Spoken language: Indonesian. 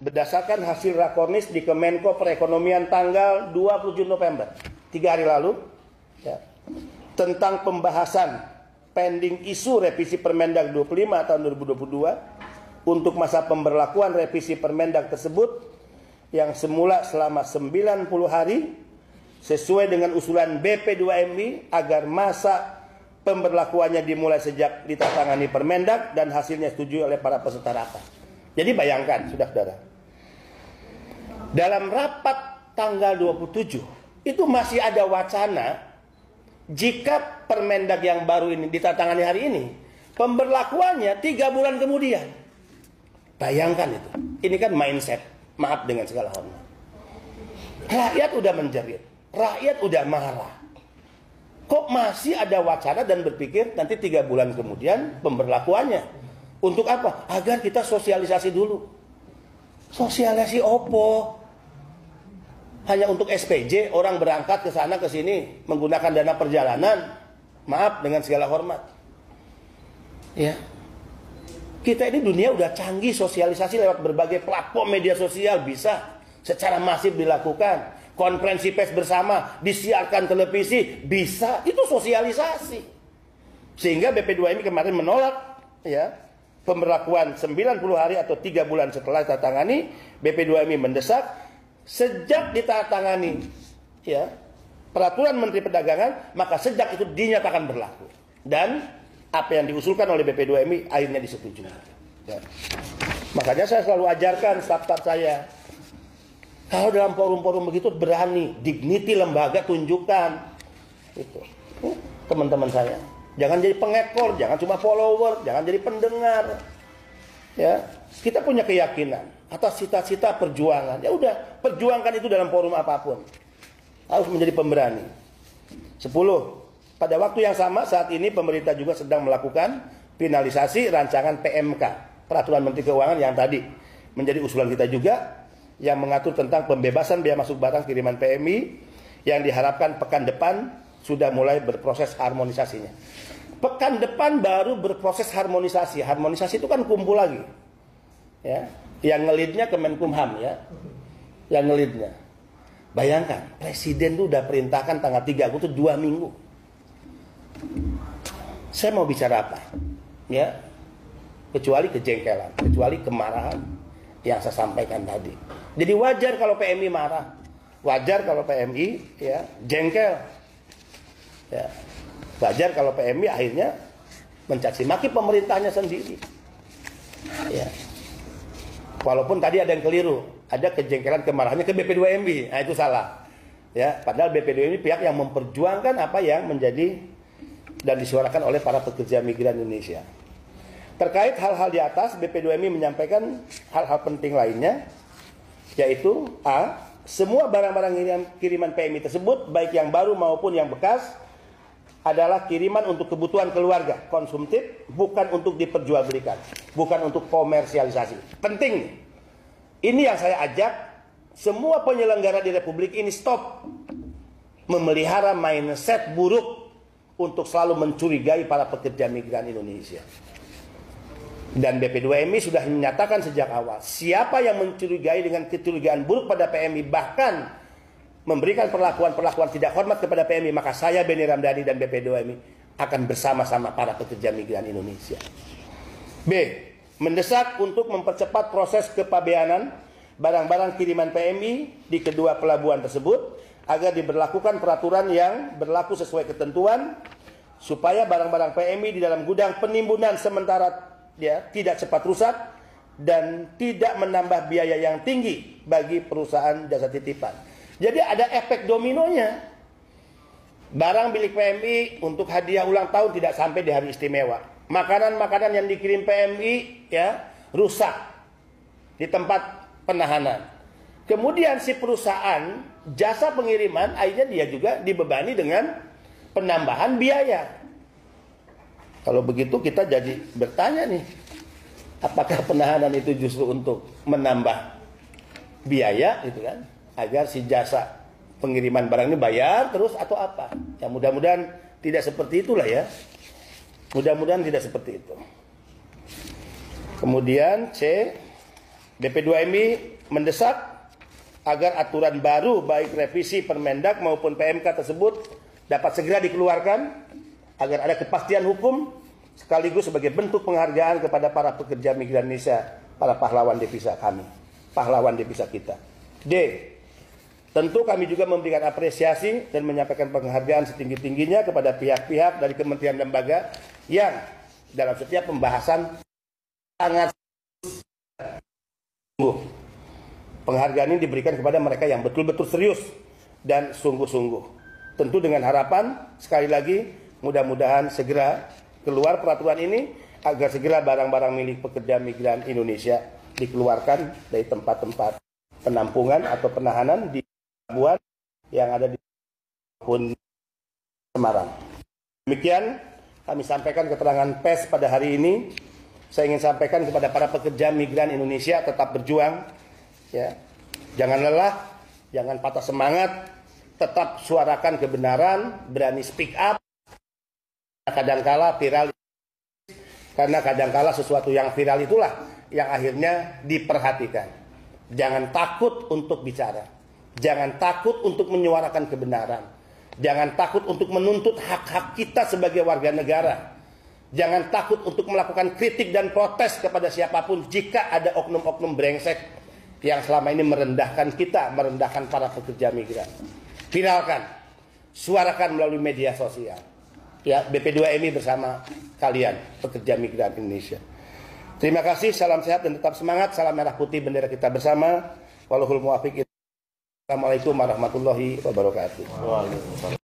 berdasarkan hasil rakornis di Kemenko Perekonomian tanggal 27 November, 3 hari lalu, ya, tentang pembahasan pending isu revisi Permendag 25 tahun 2022 untuk masa pemberlakuan revisi Permendag tersebut yang semula selama 90 hari sesuai dengan usulan BP2MI agar masa pemberlakuannya dimulai sejak ditandatangani Permendag dan hasilnya disetujui oleh para peserta rapat. Jadi bayangkan, saudara-saudara, dalam rapat tanggal 27 itu masih ada wacana jika Permendag yang baru ini ditandatangani hari ini, pemberlakuannya 3 bulan kemudian. Bayangkan itu. Ini kan mindset, maaf dengan segala hormat. Rakyat udah menjerit, rakyat udah marah. Kok masih ada wacana dan berpikir nanti 3 bulan kemudian pemberlakuannya. Untuk apa? Agar kita sosialisasi dulu. Sosialisasi opo? Hanya untuk SPJ, orang berangkat ke sana ke sini menggunakan dana perjalanan. Maaf dengan segala hormat. Ya. Kita ini dunia udah canggih, sosialisasi lewat berbagai platform media sosial bisa secara masif dilakukan. Konferensi pers bersama, disiarkan televisi, bisa, itu sosialisasi. Sehingga BP2MI kemarin menolak ya pemberlakuan 90 hari atau 3 bulan setelah ditandatangani. BP2MI mendesak sejak ditandatangani ya peraturan Menteri Perdagangan, maka sejak itu dinyatakan berlaku. Dan apa yang diusulkan oleh BP2MI akhirnya disetujui. Ya. Makanya saya selalu ajarkan staf-staf saya, kalau dalam forum-forum begitu berani, dignity lembaga tunjukkan. Itu. Teman-teman saya, jangan jadi pengekor, jangan cuma follower, jangan jadi pendengar. Ya, kita punya keyakinan atas cita-cita perjuangan. Ya udah, perjuangkan itu dalam forum apapun. Harus menjadi pemberani. 10. Pada waktu yang sama saat ini pemerintah juga sedang melakukan finalisasi rancangan PMK, Peraturan Menteri Keuangan yang tadi menjadi usulan kita juga, yang mengatur tentang pembebasan biaya masuk barang kiriman PMI yang diharapkan pekan depan sudah mulai berproses harmonisasinya. Pekan depan baru berproses harmonisasi. Harmonisasi itu kan kumpul lagi. Ya, yang ngelidnya Kemenkumham ya. Yang ngelidnya. Bayangkan, presiden itu udah perintahkan tanggal 3 Agustus 2 minggu. Saya mau bicara apa? Ya. Kecuali kejengkelan, kecuali kemarahan yang saya sampaikan tadi. Jadi wajar kalau PMI marah, wajar kalau PMI ya jengkel, ya wajar kalau PMI akhirnya mencaci maki pemerintahnya sendiri. Ya. Walaupun tadi ada yang keliru, ada kejengkelan kemarahannya ke BP2MI, nah itu salah. Ya, padahal BP2MI pihak yang memperjuangkan apa yang menjadi dan disuarakan oleh para pekerja migran Indonesia. Terkait hal-hal di atas, BP2MI menyampaikan hal-hal penting lainnya. Yaitu A. Semua barang-barang kiriman PMI tersebut, baik yang baru maupun yang bekas, adalah kiriman untuk kebutuhan keluarga, konsumtif, bukan untuk diperjualbelikan, bukan untuk komersialisasi. Penting. Ini yang saya ajak semua penyelenggara di Republik ini stop memelihara mindset buruk untuk selalu mencurigai para pekerja migran Indonesia. Dan BP2MI sudah menyatakan sejak awal, siapa yang mencurigai dengan kecurigaan buruk pada PMI, bahkan memberikan perlakuan-perlakuan tidak hormat kepada PMI, maka saya Benny Ramdhani dan BP2MI akan bersama-sama para pekerja migran Indonesia. B. Mendesak untuk mempercepat proses kepabeanan barang-barang kiriman PMI di kedua pelabuhan tersebut agar diberlakukan peraturan yang berlaku sesuai ketentuan, supaya barang-barang PMI di dalam gudang penimbunan sementara ya tidak cepat rusak dan tidak menambah biaya yang tinggi bagi perusahaan jasa titipan. Jadi ada efek dominonya. Barang milik PMI untuk hadiah ulang tahun tidak sampai di hari istimewa. Makanan-makanan yang dikirim PMI ya rusak di tempat penahanan. Kemudian si perusahaan jasa pengiriman akhirnya dia juga dibebani dengan penambahan biaya. Kalau begitu kita jadi bertanya nih, apakah penahanan itu justru untuk menambah biaya gitu kan, agar si jasa pengiriman barang ini bayar terus atau apa? Ya mudah-mudahan tidak seperti itulah ya. Mudah-mudahan tidak seperti itu. Kemudian C, BP2MI mendesak agar aturan baru baik revisi Permendak maupun PMK tersebut dapat segera dikeluarkan agar ada kepastian hukum sekaligus sebagai bentuk penghargaan kepada para pekerja migran Indonesia, para pahlawan devisa kami, pahlawan devisa kita. D. Tentu kami juga memberikan apresiasi dan menyampaikan penghargaan setinggi-tingginya kepada pihak-pihak dari kementerian lembaga yang dalam setiap pembahasan sangat sungguh. Penghargaan ini diberikan kepada mereka yang betul-betul serius dan sungguh-sungguh. Tentu dengan harapan, sekali lagi, mudah-mudahan segera keluar peraturan ini agar segera barang-barang milik pekerja migran Indonesia dikeluarkan dari tempat-tempat penampungan atau penahanan di pelabuhan yang ada di Semarang. Demikian kami sampaikan keterangan pers pada hari ini. Saya ingin sampaikan kepada para pekerja migran Indonesia tetap berjuang, ya. Jangan lelah, jangan patah semangat, tetap suarakan kebenaran, berani speak up. Kadangkala viral, karena kadangkala sesuatu yang viral itulah yang akhirnya diperhatikan. Jangan takut untuk bicara, jangan takut untuk menyuarakan kebenaran, jangan takut untuk menuntut hak-hak kita sebagai warga negara. Jangan takut untuk melakukan kritik dan protes kepada siapapun jika ada oknum-oknum brengsek yang selama ini merendahkan kita, merendahkan para pekerja migran. Viralkan, suarakan melalui media sosial. Ya, BP2MI bersama kalian, pekerja migran Indonesia. Terima kasih, salam sehat dan tetap semangat. Salam merah putih bendera kita bersama. Wallahul muwaffiq. Assalamualaikum warahmatullahi wabarakatuh.